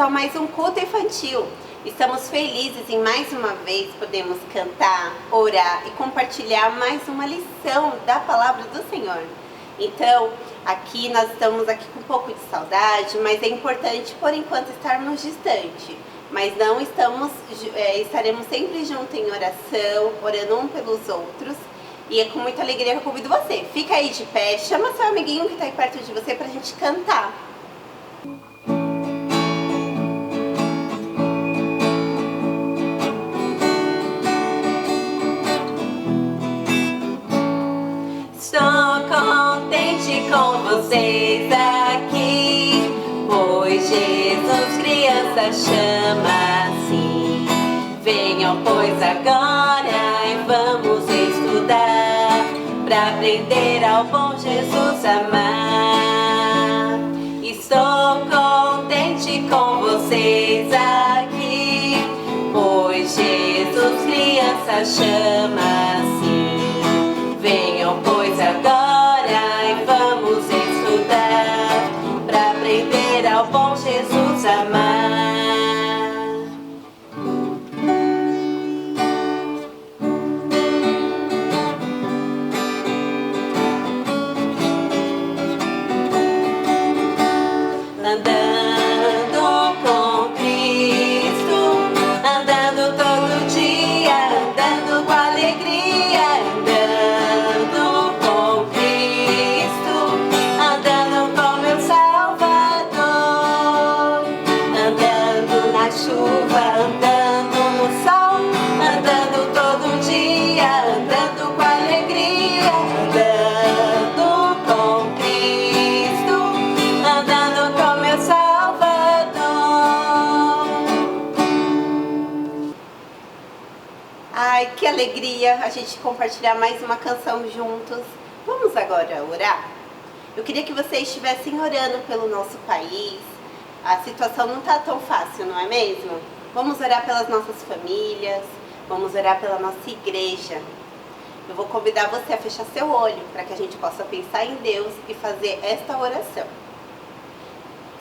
a mais um culto infantil. Estamos felizes em mais uma vez podemos cantar, orar e compartilhar mais uma lição da palavra do Senhor. Então, nós estamos aqui com um pouco de saudade, mas é importante por enquanto estarmos distante. Mas não estaremos sempre juntos em oração, orando um pelos outros. E é com muita alegria que eu convido você. Fica aí de pé, chama seu amiguinho que está aí perto de você para a gente cantar. Estou contente com vocês aqui, pois Jesus criança chama assim. Venham pois agora e vamos estudar, pra aprender ao bom Jesus amar. Estou contente com vocês aqui, pois Jesus criança chama assim. Venham pois agora e vamos estudar, pra aprender ao bom Jesus amar. Andando com Cristo, andando todo dia, andando com alegria, andando com Cristo, andando com meu Salvador, andando na chuva, andando no sol, andando todo dia, andando com alegria, andando com Cristo, andando com meu Salvador. Ai, que alegria a gente compartilhar mais uma canção juntos. Vamos agora orar? Eu queria que vocês estivessem orando pelo nosso país. A situação não está tão fácil, não é mesmo? Vamos orar pelas nossas famílias, vamos orar pela nossa igreja. Eu vou convidar você a fechar seu olho para que a gente possa pensar em Deus e fazer esta oração.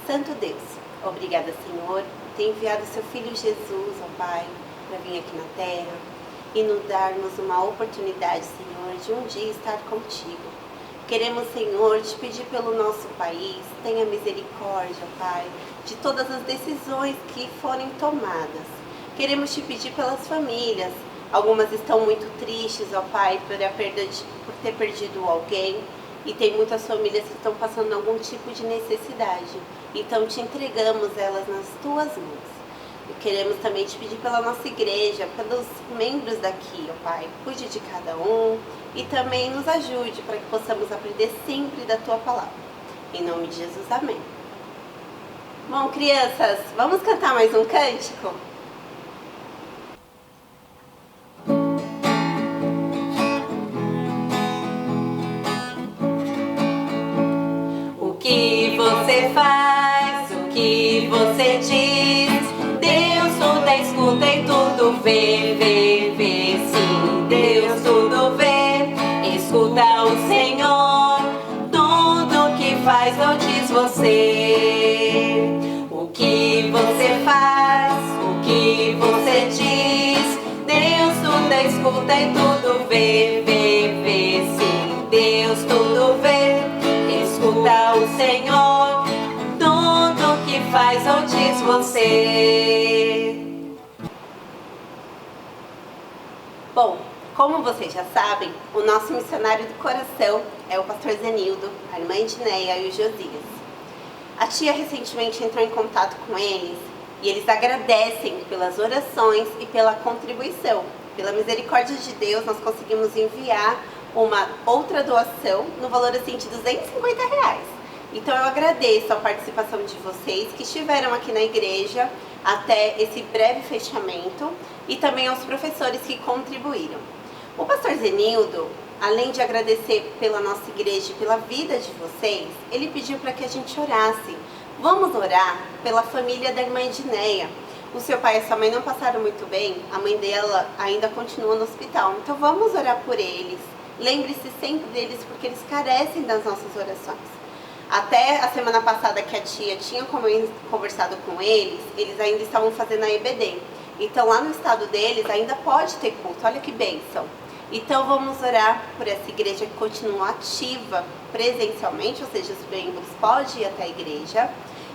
Santo Deus, obrigada, Senhor, por ter enviado seu Filho Jesus, ó Pai, para vir aqui na terra e nos darmos uma oportunidade, Senhor, de um dia estar contigo. Queremos, Senhor, te pedir pelo nosso país, tenha misericórdia, ó Pai, de todas as decisões que forem tomadas. Queremos te pedir pelas famílias. Algumas estão muito tristes, ó Pai, por ter perdido alguém. E tem muitas famílias que estão passando algum tipo de necessidade. Então te entregamos elas nas tuas mãos. E queremos também te pedir pela nossa igreja, pelos membros daqui, ó Pai. Cuide de cada um e também nos ajude para que possamos aprender sempre da tua palavra. Em nome de Jesus, amém. Bom, crianças, vamos cantar mais um cântico? O que você faz, o que você diz, Deus tudo escuta e tudo vê, vê, vê, sim, Deus tudo vê, escuta o Senhor, tudo que faz ou diz você. O que você faz, o que você diz, Deus tudo escuta e tudo vê, vê, vê, sim, Deus tudo vê, escuta o Senhor, tudo que faz ou diz você. Bom, como vocês já sabem, o nosso missionário do coração é o pastor Zenildo, a irmã Edneia e o Josias. A tia recentemente entrou em contato com eles e eles agradecem pelas orações e pela contribuição. Pela misericórdia de Deus, nós conseguimos enviar uma outra doação no valor assim de R$250. Então eu agradeço a participação de vocês que estiveram aqui na igreja até esse breve fechamento e também aos professores que contribuíram. O pastor Zenildo, além de agradecer pela nossa igreja e pela vida de vocês, ele pediu para que a gente orasse. Vamos orar pela família da irmã Edneia. O seu pai e a sua mãe não passaram muito bem, a mãe dela ainda continua no hospital. Então vamos orar por eles. Lembre-se sempre deles porque eles carecem das nossas orações. Até a semana passada que a tia tinha conversado com eles ainda estavam fazendo a EBD. Então lá no estado deles ainda pode ter culto, olha que bênção. Então vamos orar por essa igreja que continua ativa presencialmente, ou seja, os membros podem ir até a igreja.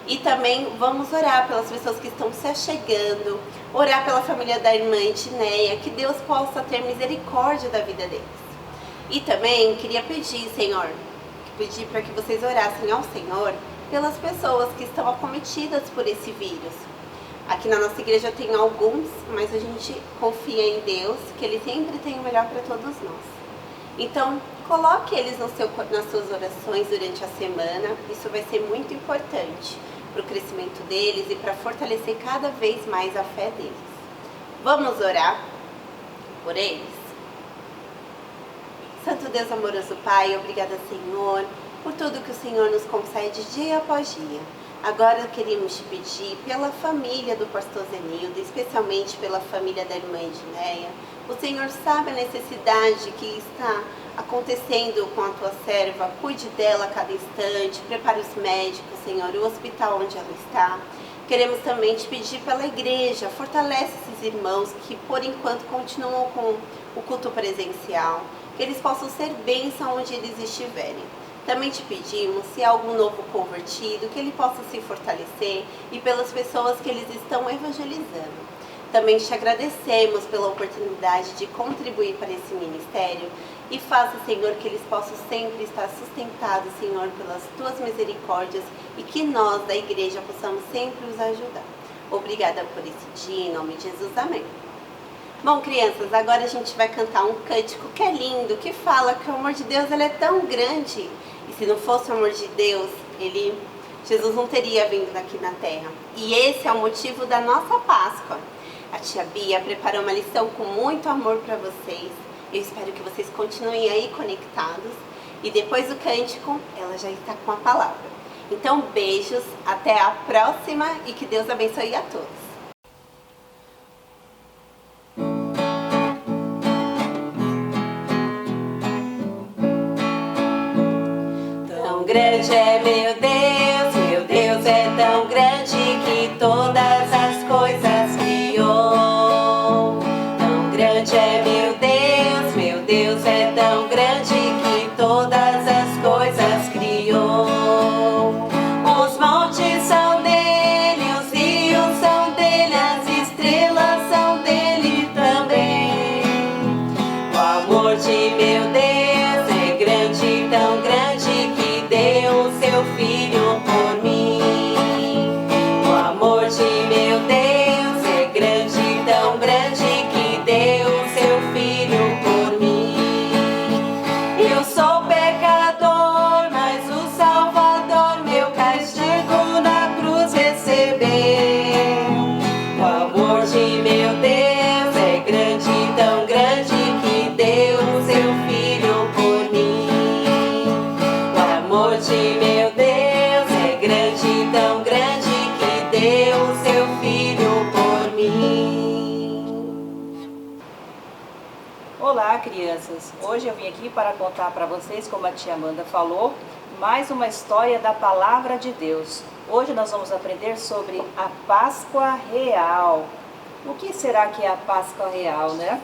E também vamos orar pelas pessoas que estão se achegando, orar pela família da irmã Etineia, que Deus possa ter misericórdia da vida deles. E também queria pedir, Senhor, para que vocês orassem ao Senhor pelas pessoas que estão acometidas por esse vírus. Aqui na nossa igreja tem alguns, mas a gente confia em Deus, que Ele sempre tem o melhor para todos nós. Então, coloque eles nas suas orações durante a semana, isso vai ser muito importante para o crescimento deles e para fortalecer cada vez mais a fé deles. Vamos orar por eles? Santo Deus amoroso Pai, obrigada, Senhor, por tudo que o Senhor nos concede dia após dia. Agora queríamos te pedir pela família do pastor Zenildo, especialmente pela família da irmã Edneia. O Senhor sabe a necessidade que está acontecendo com a tua serva. Cuide dela a cada instante, prepare os médicos, Senhor, o hospital onde ela está. Queremos também te pedir pela igreja, fortalece esses irmãos que por enquanto continuam com o culto presencial, que eles possam ser bênção onde eles estiverem. Também te pedimos, se há algum novo convertido, que ele possa se fortalecer e pelas pessoas que eles estão evangelizando. Também te agradecemos pela oportunidade de contribuir para esse ministério e faça, Senhor, que eles possam sempre estar sustentados, Senhor, pelas tuas misericórdias e que nós da igreja possamos sempre os ajudar. Obrigada por esse dia, em nome de Jesus, amém. Bom, crianças, agora a gente vai cantar um cântico que é lindo, que fala que o amor de Deus ele é tão grande. E se não fosse o amor de Deus, Jesus não teria vindo aqui na terra. E esse é o motivo da nossa Páscoa. A tia Bia preparou uma lição com muito amor para vocês. Eu espero que vocês continuem aí conectados. E depois do cântico, ela já está com a palavra. Então, beijos, até a próxima e que Deus abençoe a todos. Grande é meu Deus é tão grande que todas as coisas criou. Tão grande é meu Deus é tão grande que todas as coisas criou. Os montes são dele, os rios são dele, as estrelas são dele também. O amor de meu Deus é grande, tão grande que deu seu filho por mim. O amor de meu Deus é grande, tão grande que deu seu filho por mim. Eu sou pecador, mas o Salvador meu castigo na cruz recebeu. O amor de meu Deus é grande, tão grande que deu seu filho por mim. O amor de meu Deus é grande, tão grande que deu seu filho por mim. Olá, crianças! Hoje eu vim aqui para contar para vocês, como a tia Amanda falou, mais uma história da Palavra de Deus. Hoje nós vamos aprender sobre a Páscoa Real. O que será que é a Páscoa Real, né?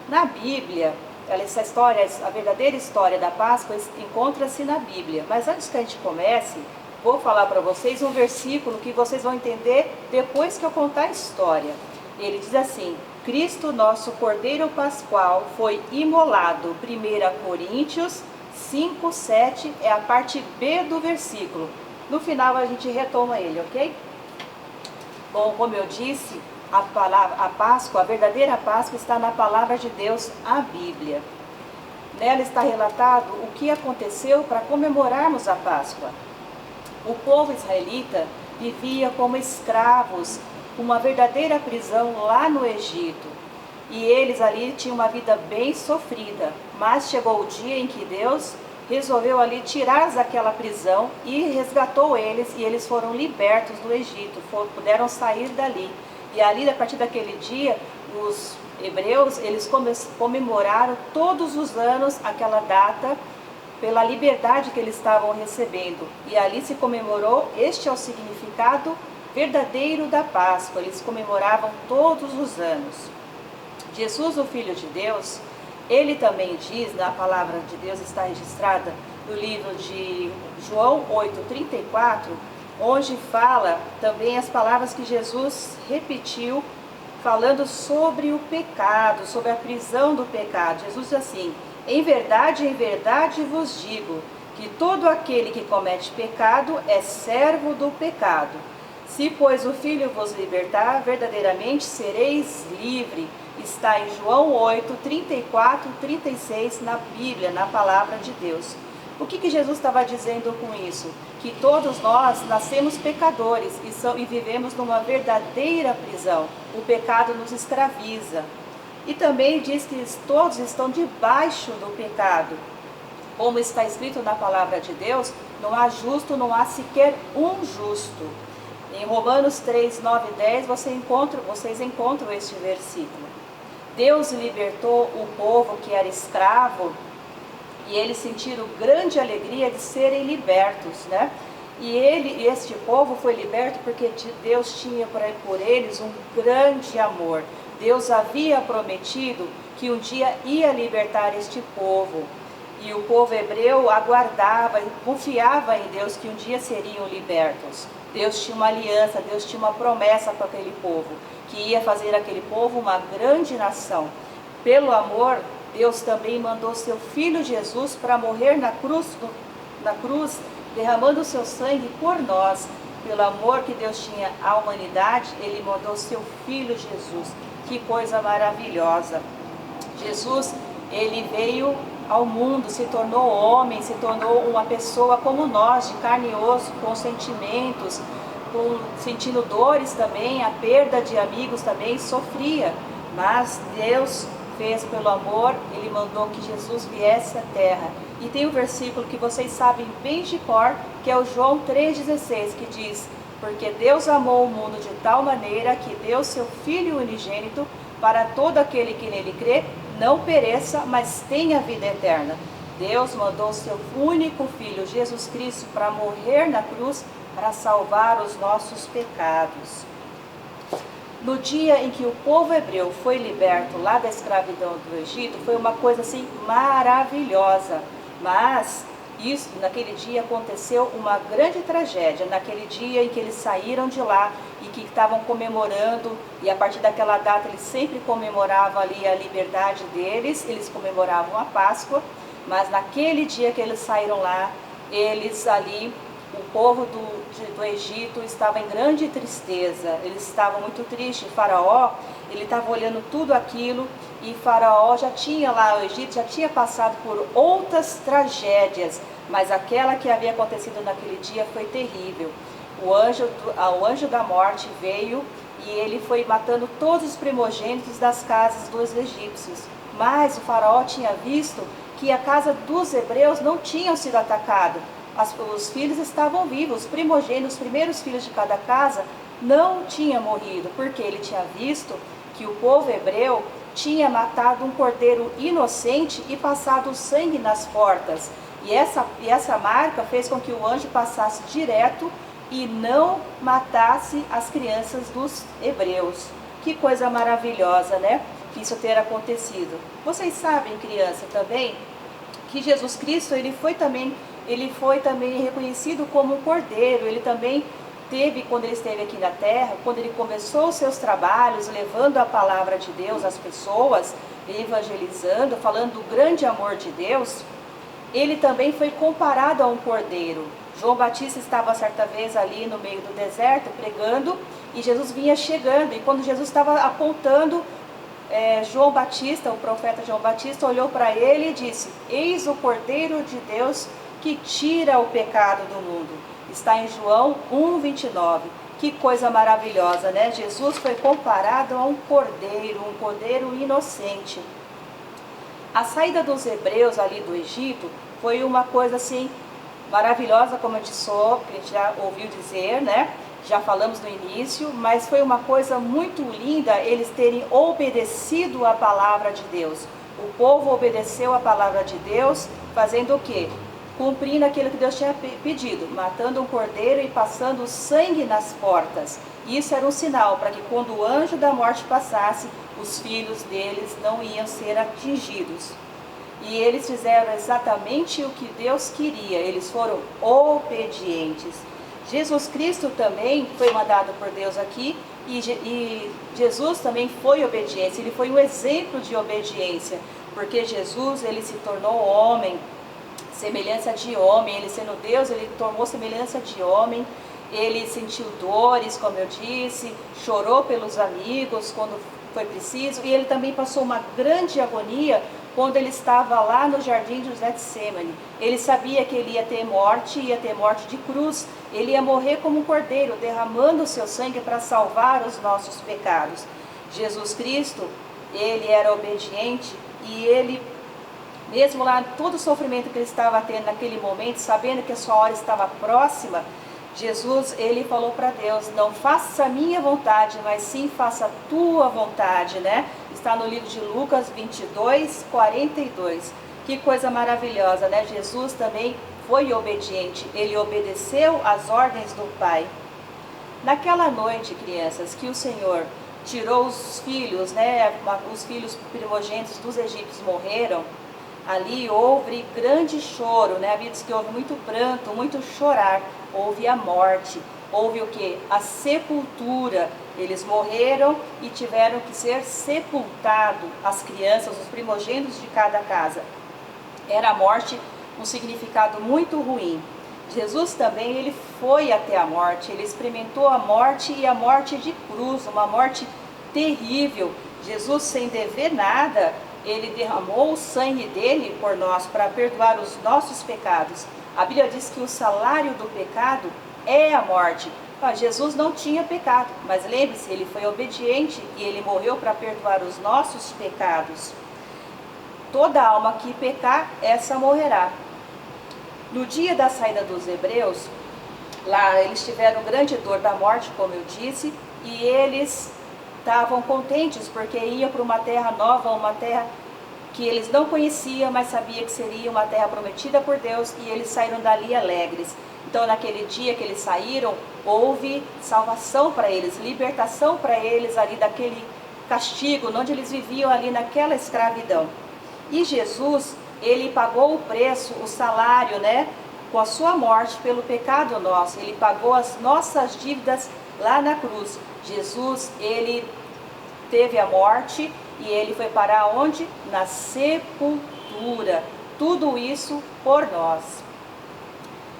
Na Bíblia, essa história, a verdadeira história da Páscoa encontra-se na Bíblia. Mas antes que a gente comece, vou falar para vocês um versículo que vocês vão entender depois que eu contar a história. Ele diz assim: Cristo, nosso Cordeiro Pascual, foi imolado. 1 Coríntios 5, 7 é a parte B do versículo. No final a gente retoma ele, ok? Bom, como eu disse, a Páscoa, a verdadeira Páscoa está na Palavra de Deus, a Bíblia. Nela está relatado o que aconteceu para comemorarmos a Páscoa. O povo israelita vivia como escravos, uma verdadeira prisão lá no Egito. E eles ali tinham uma vida bem sofrida. Mas chegou o dia em que Deus resolveu ali tirá-los daquela prisão e resgatou eles, e eles foram libertos do Egito, puderam sair dali. E ali, a partir daquele dia, os hebreus, eles comemoraram todos os anos aquela data pela liberdade que eles estavam recebendo. E ali se comemorou, este é o significado verdadeiro da Páscoa. Eles comemoravam todos os anos. Jesus, o Filho de Deus, ele também diz, na palavra de Deus está registrada no livro de João 8:34, onde fala também as palavras que Jesus repetiu, falando sobre o pecado, sobre a prisão do pecado. Jesus diz assim: em verdade vos digo, que todo aquele que comete pecado é servo do pecado. Se, pois, o Filho vos libertar, verdadeiramente sereis livre. Está em João 8:34-36 na Bíblia, na palavra de Deus. O que Jesus estava dizendo com isso? Que todos nós nascemos pecadores e vivemos numa verdadeira prisão. O pecado nos escraviza. E também diz que todos estão debaixo do pecado. Como está escrito na palavra de Deus, não há justo, não há sequer um justo. Em Romanos 3, 9 e 10, vocês encontram este versículo. Deus libertou o povo que era escravo e eles sentiram grande alegria de serem libertos, né? E este povo foi liberto porque Deus tinha por eles um grande amor. Deus havia prometido que um dia ia libertar este povo. E o povo hebreu aguardava e confiava em Deus que um dia seriam libertos. Deus tinha uma aliança, Deus tinha uma promessa para aquele povo, que ia fazer aquele povo uma grande nação. Pelo amor, Deus também mandou seu Filho Jesus para morrer na cruz, derramando o seu sangue por nós. Pelo amor que Deus tinha à humanidade, Ele mandou seu Filho Jesus. Que coisa maravilhosa! Jesus, Ele veio ao mundo, se tornou homem, se tornou uma pessoa como nós, de carne e osso, com sentimentos, sentindo dores também, a perda de amigos também, sofria. Mas Deus fez pelo amor, Ele mandou que Jesus viesse à terra. E tem um versículo que vocês sabem bem de cor, que é o João 3,16, que diz: porque Deus amou o mundo de tal maneira que deu seu Filho unigênito para todo aquele que nele crê, não pereça, mas tenha vida eterna. Deus mandou seu único Filho, Jesus Cristo, para morrer na cruz, para salvar os nossos pecados. No dia em que o povo hebreu foi liberto lá da escravidão do Egito, foi uma coisa assim maravilhosa. Mas naquele dia aconteceu uma grande tragédia. Naquele dia em que eles saíram de lá e que estavam comemorando, e a partir daquela data eles sempre comemoravam ali a liberdade deles, eles comemoravam a Páscoa. Mas naquele dia que eles saíram lá, eles ali, o povo do Egito estava em grande tristeza, eles estavam muito tristes. Faraó, ele estava olhando tudo aquilo, e Faraó já tinha lá, o Egito já tinha passado por outras tragédias, mas aquela que havia acontecido naquele dia foi terrível. O anjo da morte veio e ele foi matando todos os primogênitos das casas dos egípcios. Mas o Faraó tinha visto que a casa dos hebreus não tinha sido atacada. Os filhos estavam vivos, os primogênitos, os primeiros filhos de cada casa não tinham morrido, porque ele tinha visto que o povo hebreu tinha matado um cordeiro inocente e passado o sangue nas portas. E essa marca fez com que o anjo passasse direto e não matasse as crianças dos hebreus. Que coisa maravilhosa, né? Que isso ter acontecido. Vocês sabem, criança, também, que Jesus Cristo, ele foi também reconhecido como um cordeiro. Ele também teve, quando ele esteve aqui na terra, quando ele começou os seus trabalhos, levando a palavra de Deus às pessoas, evangelizando, falando do grande amor de Deus, ele também foi comparado a um cordeiro. João Batista estava certa vez ali no meio do deserto pregando, e Jesus vinha chegando, e quando Jesus estava apontando, João Batista, o profeta João Batista, olhou para ele e disse: eis o Cordeiro de Deus que tira o pecado do mundo. Está em João 1:29. Que coisa maravilhosa, né? Jesus foi comparado a um cordeiro inocente. A saída dos hebreus ali do Egito foi uma coisa assim maravilhosa, como a gente já ouviu dizer, né? Já falamos no início, mas foi uma coisa muito linda eles terem obedecido a palavra de Deus. O povo obedeceu a palavra de Deus, fazendo o quê? cumprindo aquilo que Deus tinha pedido, matando um cordeiro e passando o sangue nas portas. Isso era um sinal para que quando o anjo da morte passasse, os filhos deles não iam ser atingidos. E eles fizeram exatamente o que Deus queria, eles foram obedientes. Jesus Cristo também foi mandado por Deus aqui, e Jesus também foi obediência, ele foi um exemplo de obediência, porque Jesus, ele se tornou homem, semelhança de homem, ele sendo Deus, ele tomou semelhança de homem, ele sentiu dores, como eu disse, chorou pelos amigos quando foi preciso, e ele também passou uma grande agonia quando ele estava lá no jardim de Getsemane. Ele sabia que ele ia ter morte de cruz, ele ia morrer como um cordeiro, derramando o seu sangue para salvar os nossos pecados. Jesus Cristo, ele era obediente, e ele, mesmo lá, todo o sofrimento que ele estava tendo naquele momento, sabendo que a sua hora estava próxima, Jesus, ele falou para Deus, não faça a minha vontade, mas sim faça a tua vontade, né? Está no livro de Lucas 22, 42. Que coisa maravilhosa, né? Jesus também foi obediente, ele obedeceu às ordens do Pai. Naquela noite, crianças, que o Senhor tirou os filhos, né? Os filhos primogênitos dos egípcios morreram, ali houve grande choro, né? A Bíblia diz que houve muito pranto, muito chorar, houve a morte, houve o que? A sepultura. Eles morreram e tiveram que ser sepultados, as crianças, os primogênitos de cada casa. Era a morte, um significado muito ruim. Jesus também, ele foi até a morte, ele experimentou a morte, e a morte de cruz, uma morte terrível. Jesus, sem dever nada, ele derramou o sangue dele por nós, para perdoar os nossos pecados. A Bíblia diz que o salário do pecado é a morte. Jesus não tinha pecado, mas lembre-se, ele foi obediente e ele morreu para perdoar os nossos pecados. Toda alma que pecar, essa morrerá. No dia da saída dos hebreus, lá eles tiveram grande dor da morte, como eu disse, e eles estavam contentes porque iam para uma terra nova, uma terra que eles não conheciam, mas sabiam que seria uma terra prometida por Deus, e eles saíram dali alegres. Então, naquele dia que eles saíram, houve salvação para eles, libertação para eles ali daquele castigo, onde eles viviam ali naquela escravidão. E Jesus, ele pagou o preço, o salário, né, com a sua morte pelo pecado nosso. Ele pagou as nossas dívidas lá na cruz. Jesus, ele teve a morte e ele foi parar onde? Na sepultura. Tudo isso por nós.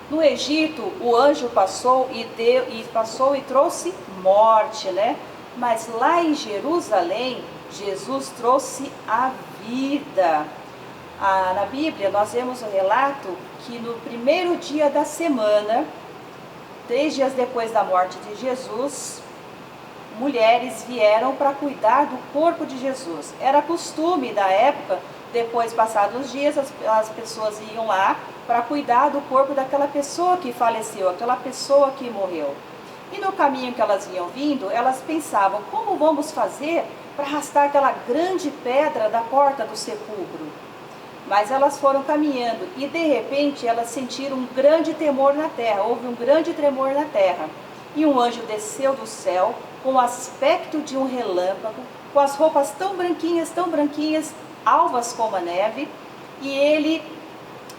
No Egito, o anjo passou e trouxe morte, né? Mas lá em Jerusalém, Jesus trouxe a vida. Na Bíblia, nós vemos o relato que no primeiro dia da semana, 3 dias depois da morte de Jesus, mulheres vieram para cuidar do corpo de Jesus. Era costume da época, depois passados os dias, as pessoas iam lá para cuidar do corpo daquela pessoa que faleceu, aquela pessoa que morreu. E no caminho que elas iam vindo, elas pensavam, como vamos fazer para arrastar aquela grande pedra da porta do sepulcro? Mas elas foram caminhando e de repente elas sentiram um grande temor na terra, houve um grande tremor na terra. E um anjo desceu do céu com o aspecto de um relâmpago, com as roupas tão branquinhas, alvas como a neve, e ele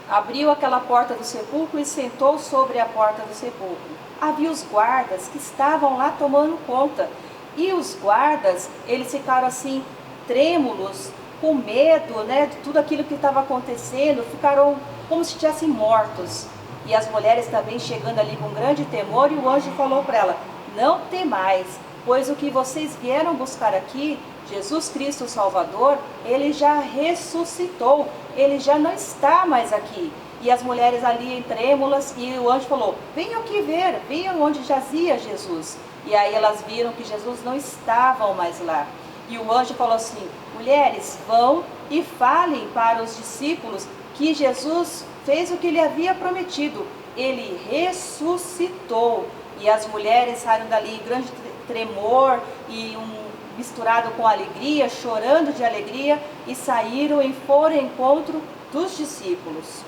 abriu aquela porta do sepulcro e sentou sobre a porta do sepulcro. Havia os guardas que estavam lá tomando conta, e os guardas, eles ficaram assim, trêmulos, com medo, né, de tudo aquilo que estava acontecendo, ficaram como se estivessem mortos. E as mulheres também chegando ali com grande temor, e o anjo falou para ela, não temais, pois o que vocês vieram buscar aqui, Jesus Cristo o Salvador, ele já ressuscitou, ele já não está mais aqui. E as mulheres ali trêmulas, e o anjo falou, venham aqui ver, venham onde jazia Jesus. E aí elas viram que Jesus não estava mais lá. E o anjo falou assim, mulheres, vão e falem para os discípulos que Jesus fez o que ele havia prometido, ele ressuscitou. E as mulheres saíram dali em grande tremor e misturado com alegria, chorando de alegria, e saíram e foram ao encontro dos discípulos.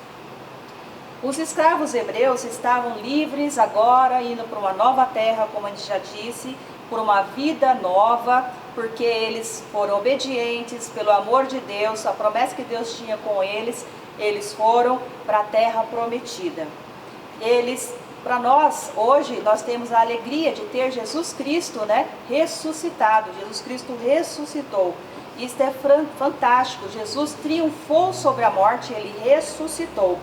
Os escravos hebreus estavam livres agora, indo para uma nova terra, como a gente já disse, por uma vida nova, porque eles foram obedientes pelo amor de Deus, a promessa que Deus tinha com eles foram para a terra prometida. Para nós, hoje, nós temos a alegria de ter Jesus Cristo, né, ressuscitado. Jesus Cristo ressuscitou. Isso é fantástico. Jesus triunfou sobre a morte, ele ressuscitou.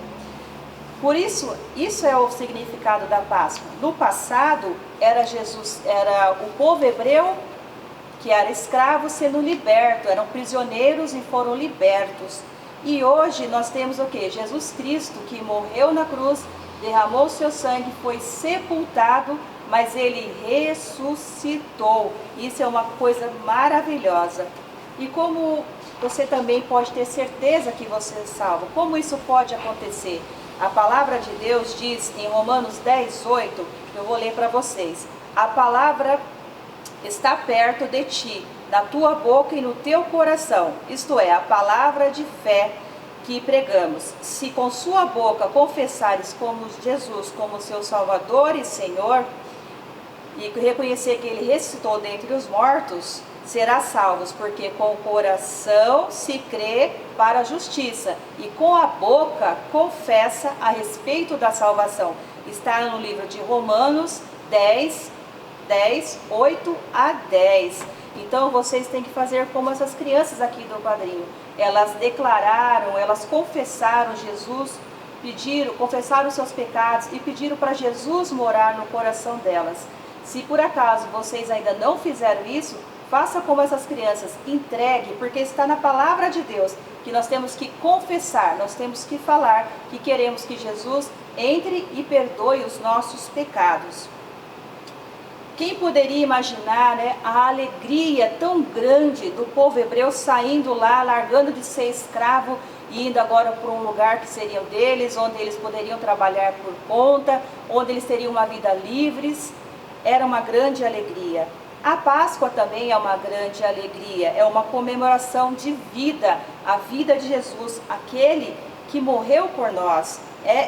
Por isso, isso é o significado da Páscoa. No passado, era o povo hebreu que era escravo sendo liberto, eram prisioneiros e foram libertos. E hoje nós temos o quê? Jesus Cristo, que morreu na cruz, derramou seu sangue, foi sepultado, mas ele ressuscitou. Isso é uma coisa maravilhosa. E como você também pode ter certeza que você é salvo? Como isso pode acontecer? A palavra de Deus diz em Romanos 10:8, eu vou ler para vocês. A palavra está perto de ti, na tua boca e no teu coração. Isto é, a palavra de fé que pregamos. Se com sua boca confessares como Jesus como seu Salvador e Senhor, e reconhecer que ele ressuscitou dentre os mortos, serás salvos, porque com o coração se crê para a justiça e com a boca confessa a respeito da salvação. Está no livro de Romanos 10:8 a 10. Então vocês têm que fazer como essas crianças aqui do quadrinho. Elas declararam, elas confessaram Jesus, confessaram seus pecados e pediram para Jesus morar no coração delas. Se por acaso vocês ainda não fizeram isso, faça como essas crianças, entregue, porque está na palavra de Deus que nós temos que confessar, nós temos que falar que queremos que Jesus entre e perdoe os nossos pecados. Quem poderia imaginar, né, a alegria tão grande do povo hebreu saindo lá, largando de ser escravo e indo agora para um lugar que seria o deles, onde eles poderiam trabalhar por conta, onde eles teriam uma vida livres. Era uma grande alegria. A Páscoa também é uma grande alegria, é uma comemoração de vida, a vida de Jesus, aquele que morreu por nós.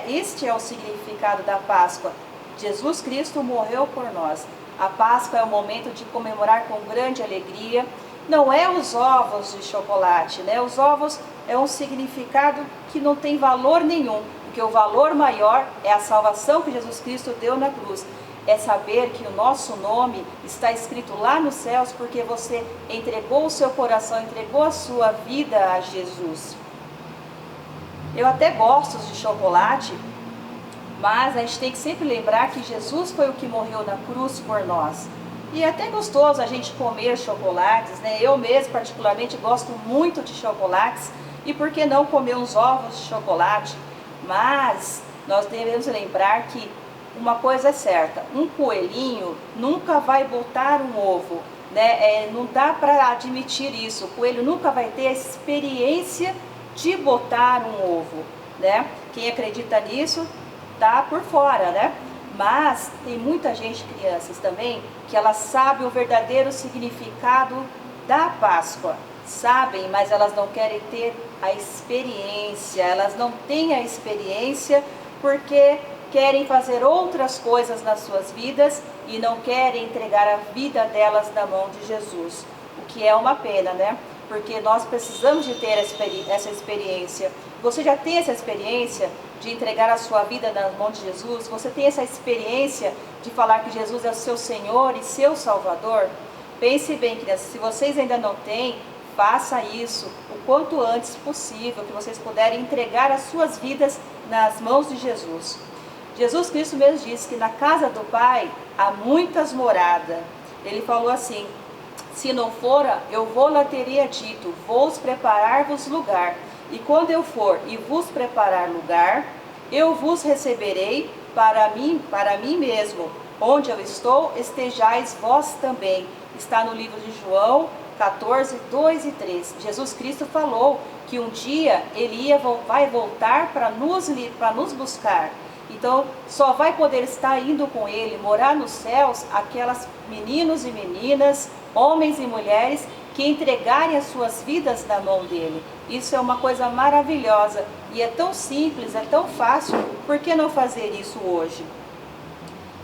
Este é o significado da Páscoa. Jesus Cristo morreu por nós. A Páscoa é um momento de comemorar com grande alegria. Não é os ovos de chocolate, né? Os ovos é um significado que não tem valor nenhum, porque o valor maior é a salvação que Jesus Cristo deu na cruz. É saber que o nosso nome está escrito lá nos céus porque você entregou o seu coração, entregou a sua vida a Jesus. Eu até gosto de chocolate, mas a gente tem que sempre lembrar que Jesus foi o que morreu na cruz por nós. E é até gostoso a gente comer chocolates, né? Eu mesmo particularmente gosto muito de chocolates. E por que não comer uns ovos de chocolate? Mas nós devemos lembrar que uma coisa é certa, um coelhinho nunca vai botar um ovo, né? Não dá para admitir isso. O coelho nunca vai ter a experiência de botar um ovo, né? Quem acredita nisso tá por fora, né? Mas tem muita gente, crianças também, que elas sabem o verdadeiro significado da Páscoa. Sabem, mas elas não querem ter a experiência. Elas não têm a experiência porque querem fazer outras coisas nas suas vidas e não querem entregar a vida delas na mão de Jesus. O que é uma pena, né? Porque nós precisamos de ter essa experiência. Você já tem essa experiência de entregar a sua vida na mão de Jesus? Você tem essa experiência de falar que Jesus é o seu Senhor e seu Salvador? Pense bem, crianças, se vocês ainda não têm, faça isso o quanto antes possível, que vocês puderem entregar as suas vidas nas mãos de Jesus. Jesus Cristo mesmo disse que na casa do Pai há muitas moradas. Ele falou assim: se não fora, eu vou lá teria dito, vou preparar-vos lugar. E quando eu for e vos preparar lugar, eu vos receberei para mim mesmo. Onde eu estou, estejais vós também. Está no livro de João 14, 2 e 3. Jesus Cristo falou que um dia Ele vai voltar para nos buscar. Então, só vai poder estar indo com Ele, morar nos céus, aquelas meninos e meninas, homens e mulheres que entregarem as suas vidas na mão dele. Isso é uma coisa maravilhosa e é tão simples, é tão fácil, por que não fazer isso hoje?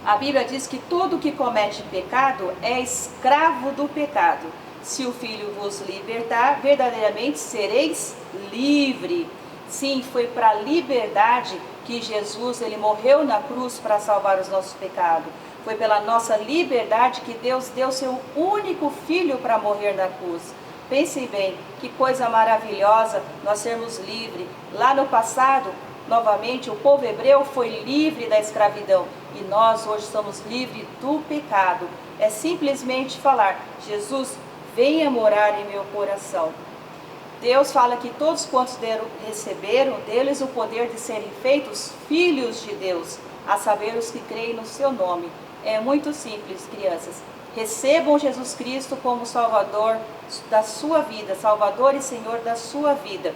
A Bíblia diz que todo que comete pecado é escravo do pecado. Se o Filho vos libertar, verdadeiramente sereis livre. Sim, foi para a liberdade que Jesus ele morreu na cruz para salvar os nossos pecados. Foi pela nossa liberdade que Deus deu seu único Filho para morrer na cruz. Pensem bem, que coisa maravilhosa nós sermos livres. Lá no passado, novamente, o povo hebreu foi livre da escravidão e nós hoje somos livres do pecado. É simplesmente falar: Jesus, venha morar em meu coração. Deus fala que todos quantos receberam deles o poder de serem feitos filhos de Deus, a saber os que creem no seu nome. É muito simples, crianças. Recebam Jesus Cristo como Salvador da sua vida, Salvador e Senhor da sua vida.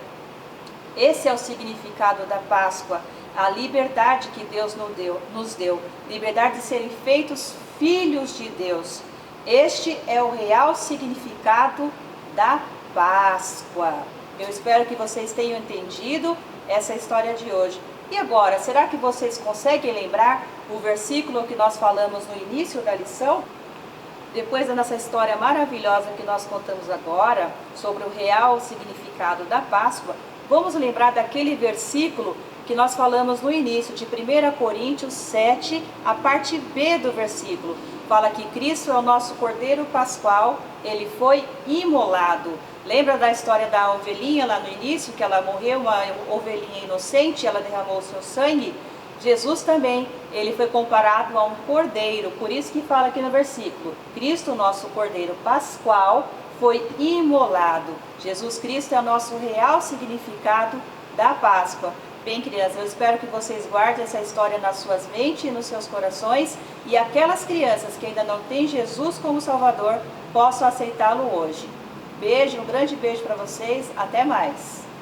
Esse é o significado da Páscoa, a liberdade que Deus nos deu, liberdade de serem feitos filhos de Deus. Este é o real significado da Páscoa. Eu espero que vocês tenham entendido essa história de hoje. E agora, será que vocês conseguem lembrar o versículo que nós falamos no início da lição? Depois da nossa história maravilhosa que nós contamos agora, sobre o real significado da Páscoa, vamos lembrar daquele versículo que nós falamos no início, de 1 Coríntios 7, a parte B do versículo. Fala que Cristo é o nosso Cordeiro Pascual, ele foi imolado. Lembra da história da ovelhinha lá no início, que ela morreu, uma ovelhinha inocente, ela derramou o seu sangue? Jesus também, ele foi comparado a um cordeiro, por isso que fala aqui no versículo, Cristo, nosso Cordeiro Pascual, foi imolado. Jesus Cristo é o nosso real significado da Páscoa. Bem, crianças, eu espero que vocês guardem essa história nas suas mentes e nos seus corações, e aquelas crianças que ainda não têm Jesus como Salvador, possam aceitá-lo hoje. Beijo, um grande beijo para vocês, até mais!